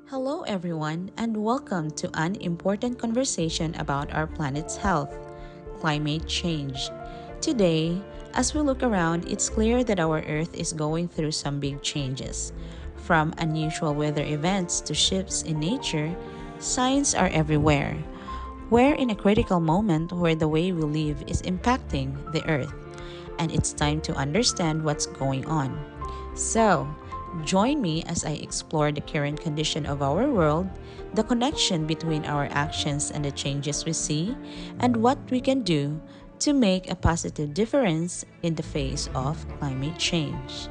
Hello, everyone, and welcome to an important conversation about our planet's health climate change. Today, as we look around, it's clear that our Earth is going through some big changes. From unusual weather events to shifts in nature, signs are everywhere. We're in a critical moment where the way we live is impacting the Earth, and it's time to understand what's going on. So, join me as I explore the current condition of our world, the connection between our actions and the changes we see, and what we can do to make a positive difference in the face of climate change.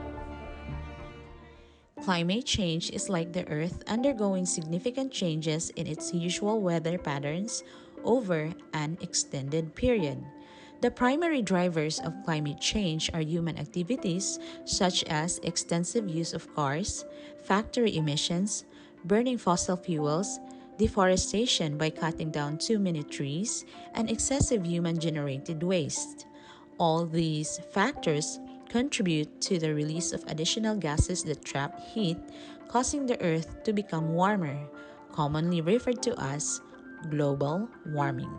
Climate change is like the Earth undergoing significant changes in its usual weather patterns over an extended period. The primary drivers of climate change are human activities such as extensive use of cars, factory emissions, burning fossil fuels, deforestation by cutting down too many trees, and excessive human generated waste. All these factors contribute to the release of additional gases that trap heat, causing the Earth to become warmer, commonly referred to as global warming.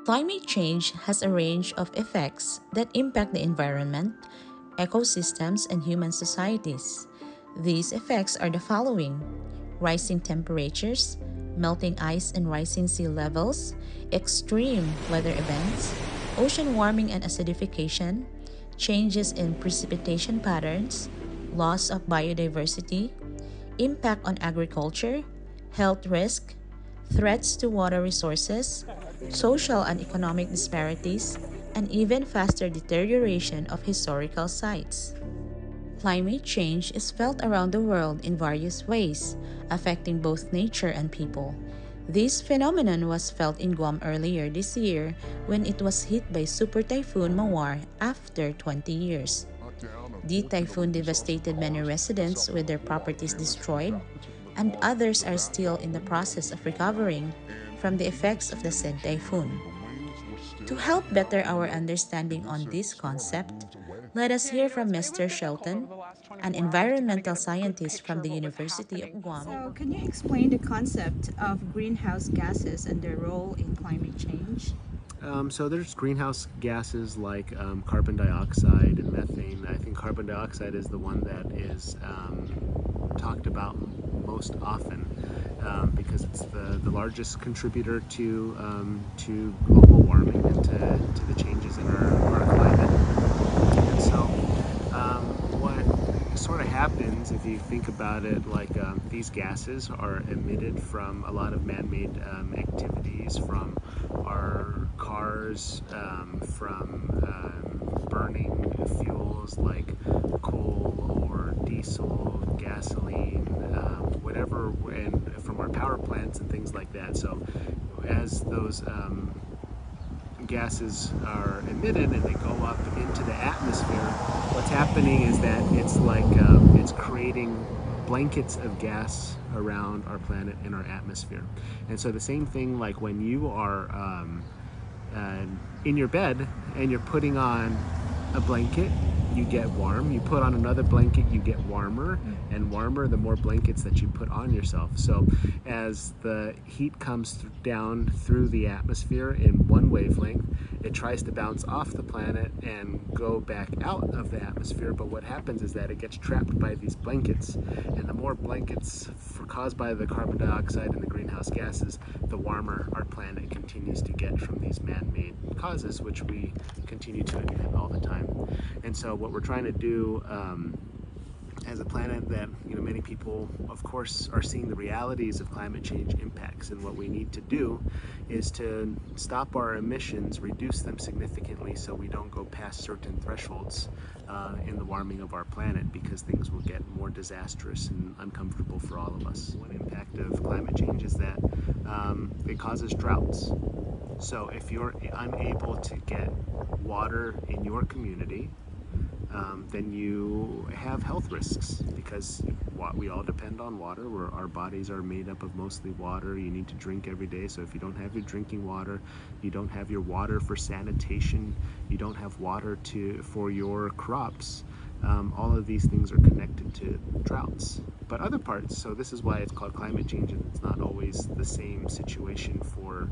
Climate change has a range of effects that impact the environment, ecosystems, and human societies. These effects are the following: rising temperatures, melting ice and rising sea levels, extreme weather events, ocean warming and acidification, changes in precipitation patterns, loss of biodiversity, impact on agriculture, health risk, threats to water resources, social and economic disparities, and even faster deterioration of historical sites. Climate change is felt around the world in various ways, affecting both nature and people. This phenomenon was felt in Guam earlier this year when it was hit by Super Typhoon Mawar after 20 years. The typhoon devastated many residents with their properties destroyed, and others are still in the process of recovering from the effects of the said typhoon. To help better our understanding on this concept, let us hear from Mr. Shelton, an environmental scientist from the University of Guam. So, can you explain the concept of greenhouse gases and their role in climate change? So there's greenhouse gases like carbon dioxide and methane. I think carbon dioxide is the one that is talked about most often because it's the largest contributor to global warming and to the changes in our climate. And so what sort of happens if you think about it, like these gases are emitted from a lot of man-made activities, from our cars, from burning fuels like coal or diesel, gasoline, whatever, and from our power plants and things like that. So as those gases are emitted and they go up into the atmosphere, what's happening is that it's like it's creating blankets of gas around our planet and our atmosphere. And so the same thing, like when you are uh, in your bed and you're putting on a blanket, you get warm. You put on another blanket, you get warmer and warmer the more blankets that you put on yourself. So as the heat comes down through the atmosphere in one wavelength, it tries to bounce off the planet and go back out of the atmosphere. But what happens is that it gets trapped by these blankets. And the more blankets caused by the carbon dioxide and the greenhouse gases, the warmer our planet continues to get from these man-made causes, which we continue to emit all the time. And so what we're trying to do as a planet that, many people of course are seeing the realities of climate change impacts, and what we need to do is to stop our emissions, reduce them significantly so we don't go past certain thresholds in the warming of our planet, because things will get more disastrous and uncomfortable for all of us. One impact of climate change is that it causes droughts. So if you're unable to get water in your community, then you have health risks, because we all depend on water. Our bodies are made up of mostly water. You need to drink every day. So if you don't have your drinking water, you don't have your water for sanitation, you don't have water for your crops, all of these things are connected to droughts. But other parts, so this is why it's called climate change, and it's not always the same situation for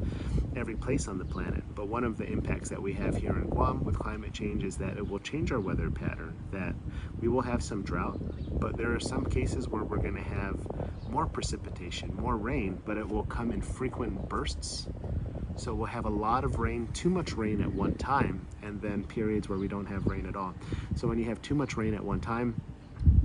every place on the planet. But one of the impacts that we have here in Guam with climate change is that it will change our weather pattern, that we will have some drought, but there are some cases where we're going to have more precipitation, more rain, but it will come in frequent bursts. So we'll have a lot of rain, too much rain at one time, and then periods where we don't have rain at all. So when you have too much rain at one time,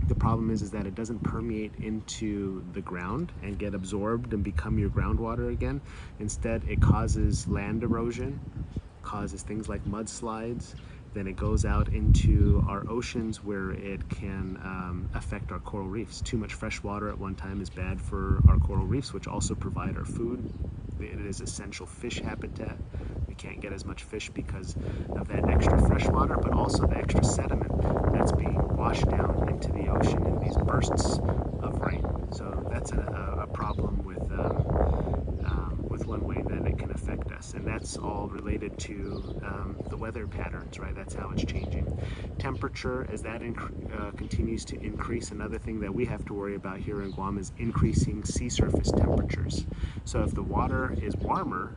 the problem is that it doesn't permeate into the ground and get absorbed and become your groundwater again. Instead, it causes land erosion, causes things like mudslides. Then it goes out into our oceans where it can affect our coral reefs. Too much fresh water at one time is bad for our coral reefs, which also provide our food. It is essential fish habitat. We can't get as much fish because of that extra fresh water, but also the extra sediment that's being washed down into the ocean in these bursts of rain. So that's a problem with one way that it can affect us, and that's all related to the weather patterns, right? That's how it's changing. Temperature, as that continues to increase, another thing that we have to worry about here in Guam is increasing sea surface temperatures. So if the water is warmer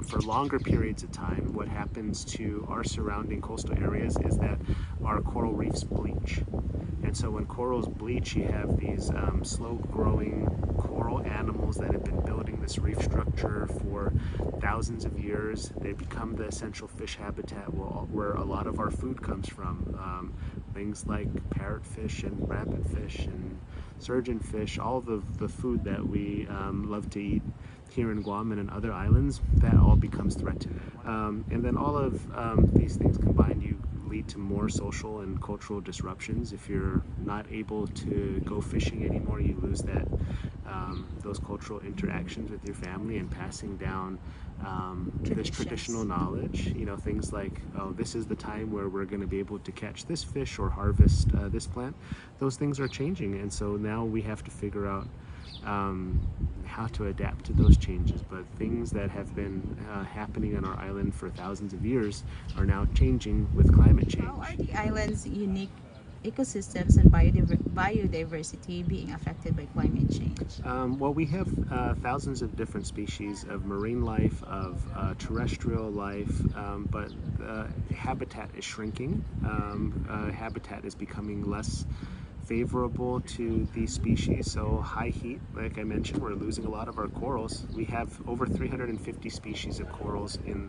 for longer periods of time, what happens to our surrounding coastal areas is that our coral reefs bleach. And so when corals bleach, you have these slow-growing coral animals that have been building this reef structure for thousands of years. They become the essential fish habitat where a lot of our food comes from. Things like parrotfish and rabbitfish and surgeonfish, all of the food that we love to eat here in Guam and in other islands, that all becomes threatened. And then all of these things combined, you lead to more social and cultural disruptions. If you're not able to go fishing anymore, you lose that those cultural interactions with your family and passing down this traditional knowledge. You know, things like, oh, this is the time where we're going to be able to catch this fish or harvest this plant. Those things are changing, and so now we have to figure out how to adapt to those changes. But things that have been happening on our island for thousands of years are now changing with climate change. How are the island's unique ecosystems and biodiversity being affected by climate change? Well, we have thousands of different species of marine life, of terrestrial life, but habitat is shrinking. Habitat is becoming less favorable to these species. So high heat, like I mentioned, we're losing a lot of our corals. We have over 350 species of corals in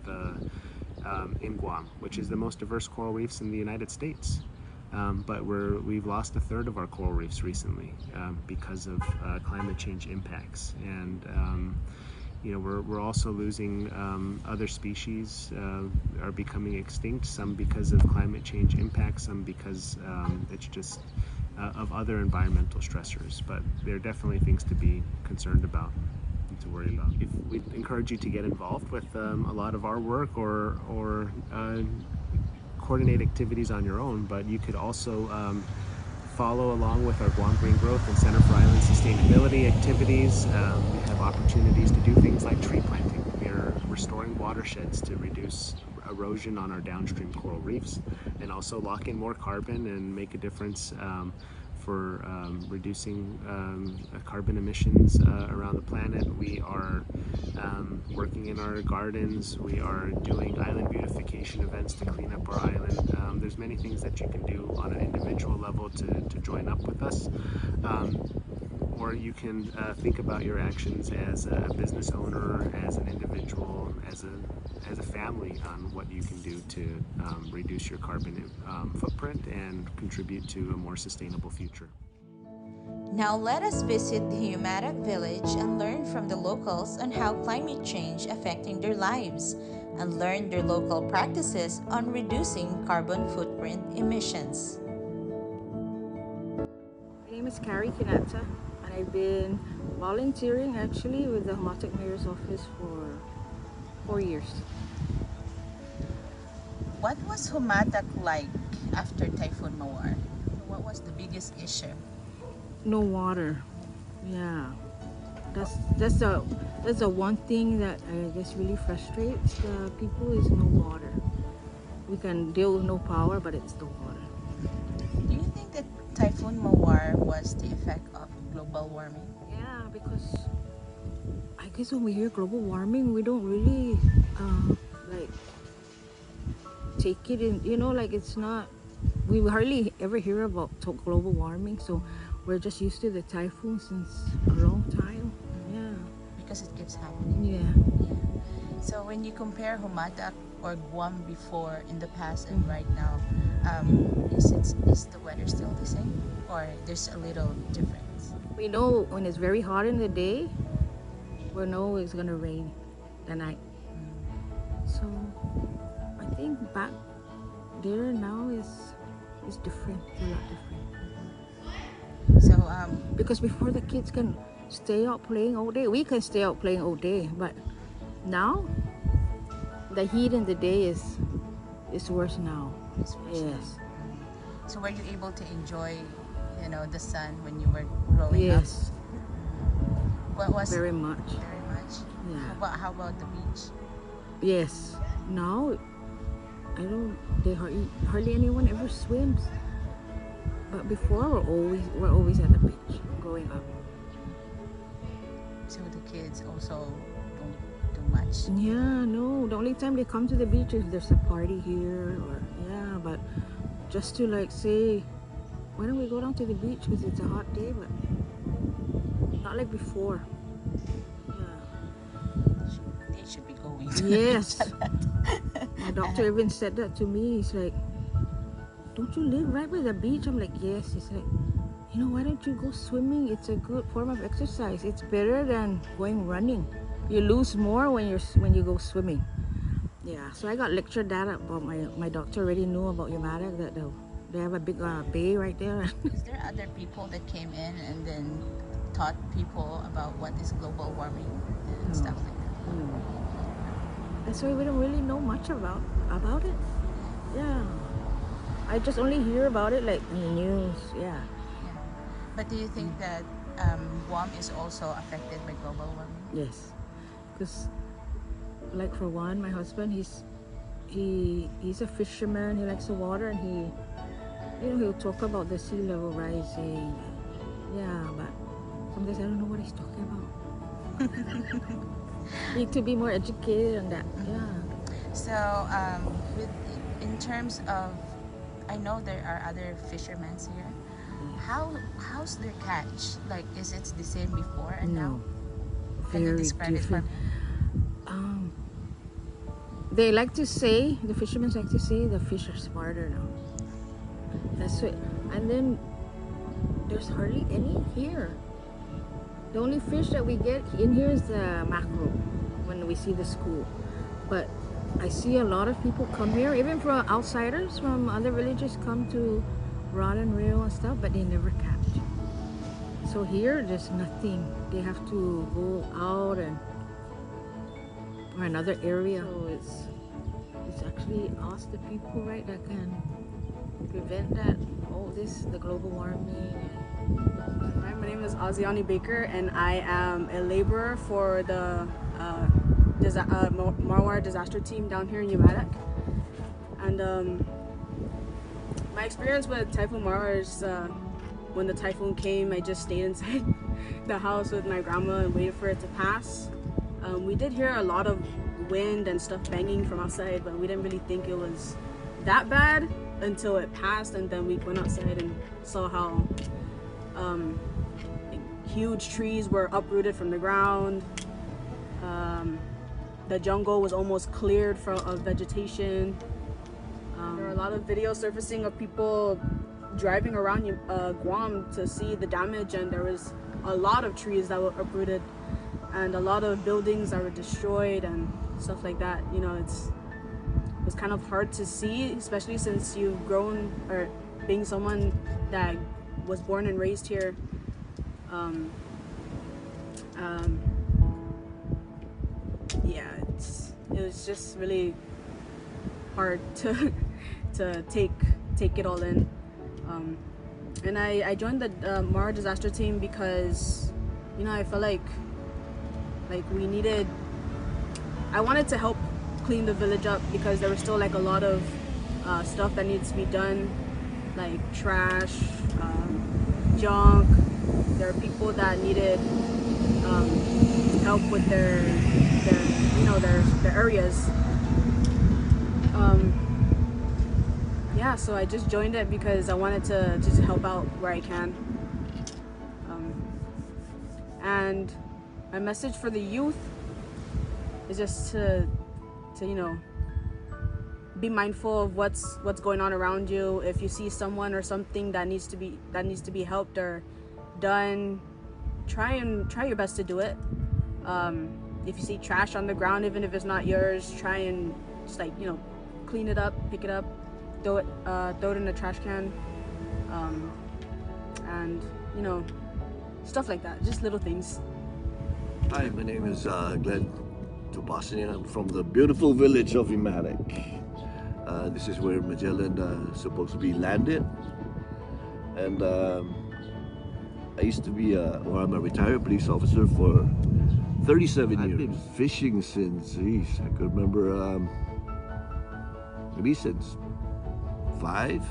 Guam, which is the most diverse coral reefs in the United States. But we've lost a third of our coral reefs recently because of climate change impacts. And you know, we're also losing other species are becoming extinct, some because of climate change impacts, some because it's just of other environmental stressors. But there are definitely things to be concerned about and to worry about. If we encourage you to get involved with a lot of our work or coordinate activities on your own, but you could also follow along with our Guam Green Growth and Center for Island Sustainability activities. We have opportunities to do things like tree planting. We are restoring watersheds to reduce erosion on our downstream coral reefs and also lock in more carbon and make a difference for reducing carbon emissions around the planet. We are working in our gardens. We are doing island beautification events to clean up our island. There's many things that you can do on an individual level to join up with us. Or you can think about your actions as a business owner, as an individual, as a family on what you can do to reduce your carbon footprint and contribute to a more sustainable future. Now let us visit the Humatic village and learn from the locals on how climate change affecting their lives and learn their local practices on reducing carbon footprint emissions. My name is Carrie Kinata, and I've been volunteering actually with the Humatic Mayor's Office for 4 years. What was Humatak like after Typhoon Mawar? What was the biggest issue? No water. Yeah, that's the one thing that I guess really frustrates the people is no water. We can deal with no power, but it's the water. was the effect of global warming? Yeah, because I guess when we hear global warming, we don't really like take it in. Like it's not. We hardly ever hear about global warming, so we're just used to the typhoon since a long time. Yeah. Because it keeps happening. Yeah. Yeah. So when you compare Humadak or Guam before in the past and right now, is the weather still the same, or there's a little difference? We know when it's very hot in the day, we know it's gonna rain the night. So I think back there now is different, a lot different. So Because before the kids can stay out playing all day, we can stay out playing all day, but now the heat in the day is worse now. it's worse now. Yes. So were you able to enjoy, the sun when you were growing up? Yes. What was Very much. very much? Yeah. How about the beach? Yes. Now I don't. They hardly anyone ever swims. But before we're always at the beach growing up. So the kids also don't do much. Yeah, no. The only time they come to the beach is there's a party here, or yeah. But just to like say, why don't we go down to the beach because it's a hot day? But not like before. Yeah. They should be going. Yes. My doctor even said that to me. He's like, "Don't you live right by the beach?" I'm like, "Yes." He's like, "Why don't you go swimming? It's a good form of exercise. It's better than going running. You lose more when you go swimming." Yeah. So I got lectured that about my doctor already knew about Yamadak that they have a big bay right there. Is there other people that came in and then taught people about what is global warming and stuff like that? That's why we don't really know much about it. Yeah. I just only hear about it like in the news. Yeah. Yeah. But do you think that Guam is also affected by global warming? Yes. Because, like for one, my husband, he's a fisherman. He likes the water, and he'll talk about the sea level rising. Yeah, but sometimes I don't know what he's talking about. Need to be more educated on that. Yeah. So in terms of, I know there are other fishermen here. How's their catch? Like, is it the same before and now? Can you Very describe it for different. me? They like to say, the fishermen like to say, the fish are smarter now. That's it. And then there's hardly any here. The only fish that we get in here is the mackerel when we see the school. But I see a lot of people come here, even from outsiders from other villages come to rod and reel and stuff, but they never catch. So here there's nothing. They have to go out and or another area. So it's actually us, the people, right, that can prevent that. The global warming. Hi, my name is Aziani Baker, and I am a laborer for the Marwar disaster team down here in Umadak. And my experience with Typhoon Marwar is when the typhoon came, I just stayed inside the house with my grandma and waited for it to pass. We did hear a lot of wind and stuff banging from outside, but we didn't really think it was that bad until it passed, and then we went outside and saw how huge trees were uprooted from the ground. The jungle was almost cleared of vegetation. There were a lot of videos surfacing of people driving around Guam to see the damage, and there was a lot of trees that were uprooted and a lot of buildings that were destroyed and stuff like that. It was kind of hard to see, especially since you've grown, or being someone that was born and raised here. Yeah, it was just really hard to take it all in. And I joined the Mara disaster team because I felt like I wanted to help clean the village up, because there was still like a lot of stuff that needs to be done, like trash, junk. There are people that needed help with their their areas. Yeah, so I just joined it because I wanted to just help out where I can. And my message for the youth is just to be mindful of what's going on around you. If you see someone or something that needs to be helped or done, try your best to do it. If you see trash on the ground, even if it's not yours, try and just clean it up, pick it up, throw it in the trash can, and stuff like that. Just little things. Hi, my name is Glenn Tubasini. I'm from the beautiful village of Imarik. This is where Magellan supposed to be landed. And I used to be, I'm a retired police officer for 37 years. I've been fishing since, I could remember, maybe since 5.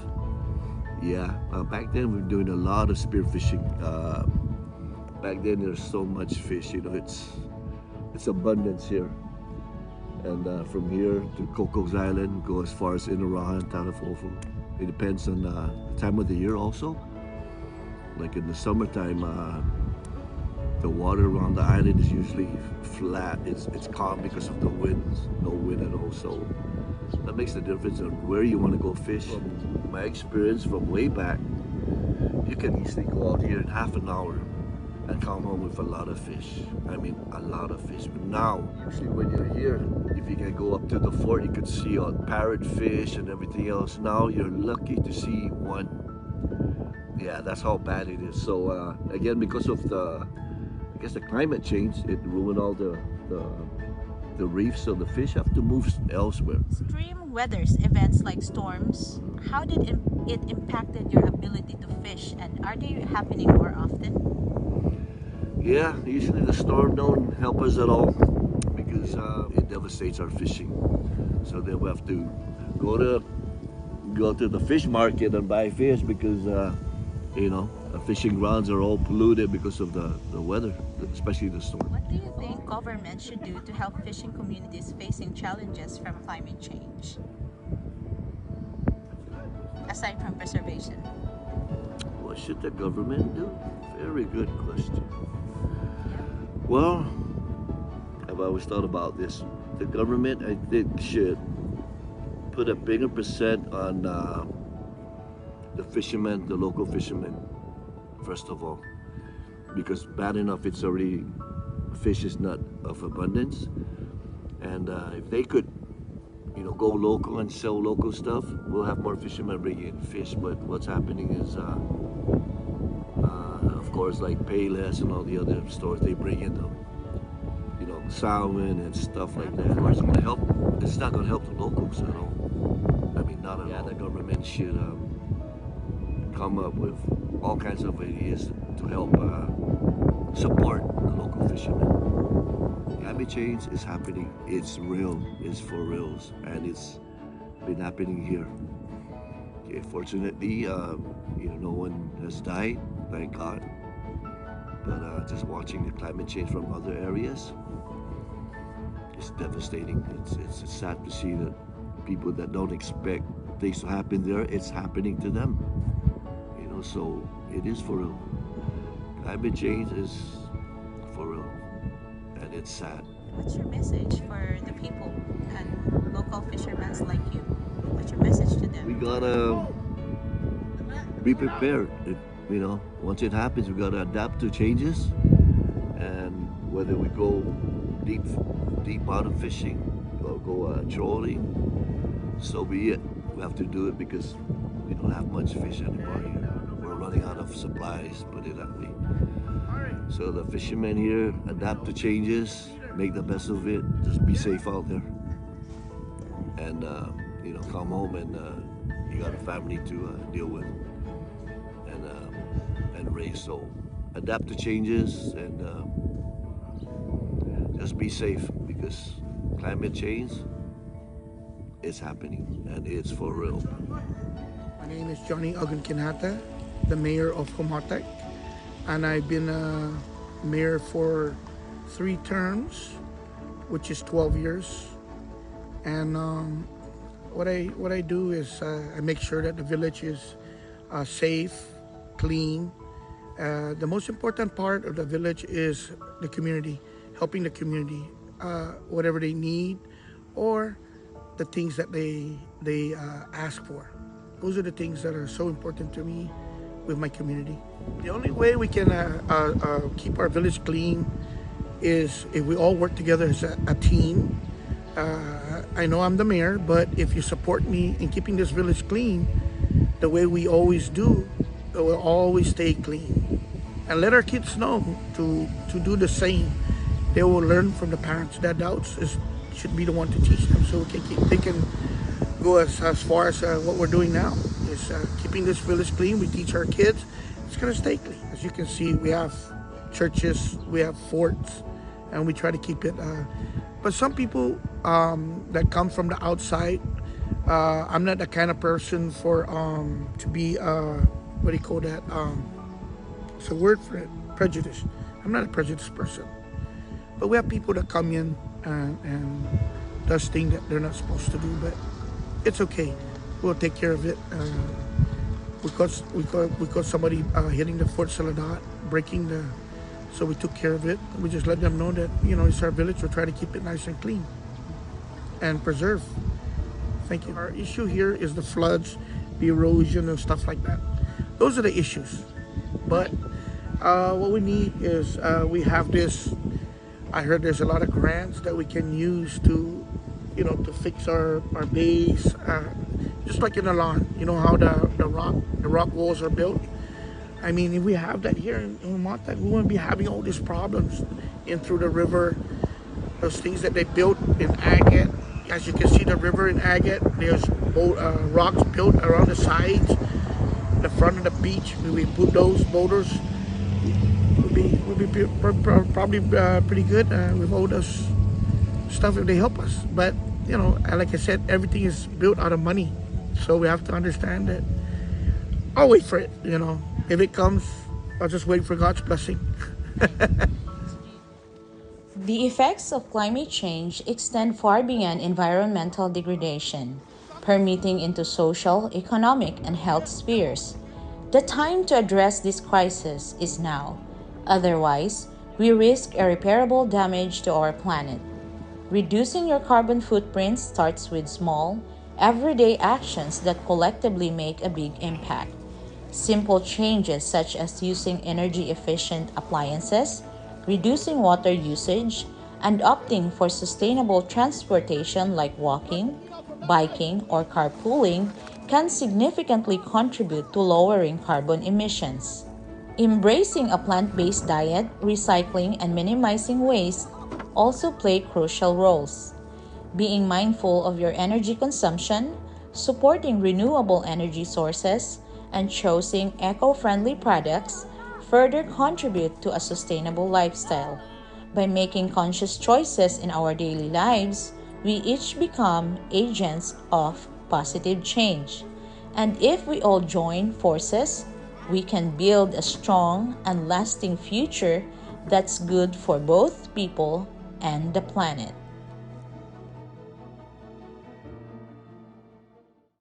Yeah, back then we were doing a lot of spear fishing. Back then there's so much fish, it's abundance here. And from here to Cocos Island, go as far as Inaraha and Talafofo. It depends on the time of the year also. Like in the summertime, the water around the island is usually flat. It's calm because of the winds, no wind at all. So that makes the difference on where you want to go fish. From my experience from way back, you can easily go out here in half an hour and come home with a lot of fish. I mean, a lot of fish. But now, usually when you're here, if you can go up to the fort, you could see parrotfish and everything else. Now you're lucky to see one. Yeah, that's how bad it is. So again, because of the climate change, it ruined all the reefs, so the fish have to move elsewhere. Extreme weathers, events like storms, how did it impacted your ability to fish, and are they happening more often? Yeah, usually the storm don't help us at all because it devastates our fishing. So then we have to go to the fish market and buy fish because the fishing grounds are all polluted because of the weather, especially the storm. What do you think government should do to help fishing communities facing challenges from climate change? Aside from preservation. What should the government do? Very good question. Well, I've always thought about this. The government, I think, should put a bigger percent on the fishermen, the local fishermen, first of all, because bad enough it's already, fish is not of abundance, and if they could, go local and sell local stuff, we'll have more fishermen bringing in fish. But what's happening is, of course, like Payless and all the other stores, they bring in the, salmon and stuff like that. Of course, it's not going to help the locals at all. I mean, not at all. The government should come up with all kinds of ideas to help support the local fishermen. Climate change is happening. It's real. It's for reals, and it's been happening here. Okay, fortunately, no one has died, thank God. But just watching the climate change from other areas, it's devastating. It's sad to see that people that don't expect things to happen there, it's happening to them. So it is for real. Climate change is for real, and it's sad. What's your message for the people and local fishermen like you? What's your message to them? We gotta be prepared. Once it happens, we gotta adapt to changes. And whether we go deep out of fishing or go trolling, so be it. We have to do it because we don't have much fish anymore here. We're running out of supplies, put it that way. So the fishermen here adapt to changes, make the best of it, just be safe out there. And, come home and you got a family to deal with and raise. So adapt to changes and just be safe because climate change is happening and it's for real. My name is Johnny Ogunkinhata. the mayor of Comatek, and I've been a mayor for 3 terms, which is 12 years. And what I do is I make sure that the village is safe, clean. The most important part of the village is the community, helping the community, whatever they need, or the things that they ask for. Those are the things that are so important to me with my community. The only way we can keep our village clean is if we all work together as a team. I know I'm the mayor, but if you support me in keeping this village clean, the way we always do, it will always stay clean. And let our kids know to do the same. They will learn from the parents. The adults should be the one to teach them, so they can go as far as what we're doing now. Is keeping this village clean. We teach our kids. It's gonna stay clean. As you can see, we have churches, we have forts, and we try to keep it. But some people that come from the outside, I'm not the kind of person for to be what do you call that? It's a word for it, prejudice. I'm not a prejudiced person. But we have people that come in and does things that they're not supposed to do, but it's okay. We'll take care of it. We caught somebody hitting the Fort Saladot, breaking the. So we took care of it. We just let them know that it's our village. We're trying to keep it nice and clean and preserve. Thank you. Our issue here is the floods, the erosion, and stuff like that. Those are the issues. But what we need is we have this. I heard there's a lot of grants that we can use to fix our bays, just like in the lawn. You know how the rock walls are built. I mean, if we have that here in Montauk, we won't be having all these problems in through the river. Those things that they built in Agate. As you can see, the river in Agate, there's rocks built around the sides, the front of the beach. We put those boulders. We'll be probably pretty good with all those stuff if they help us. But like I said, everything is built out of money, so we have to understand that. I'll wait for it. If it comes, I'll just wait for God's blessing. The effects of climate change extend far beyond environmental degradation, permeating into social, economic, and health spheres. The time to address this crisis is now. Otherwise, we risk irreparable damage to our planet. Reducing your carbon footprint starts with small, everyday actions that collectively make a big impact. Simple changes such as using energy-efficient appliances, reducing water usage, and opting for sustainable transportation like walking, biking, or carpooling can significantly contribute to lowering carbon emissions. Embracing a plant-based diet, recycling, and minimizing waste also play crucial roles. Being mindful of your energy consumption, supporting renewable energy sources, and choosing eco-friendly products further contribute to a sustainable lifestyle. By making conscious choices in our daily lives, we each become agents of positive change. And if we all join forces, we can build a strong and lasting future that's good for both people and the planet.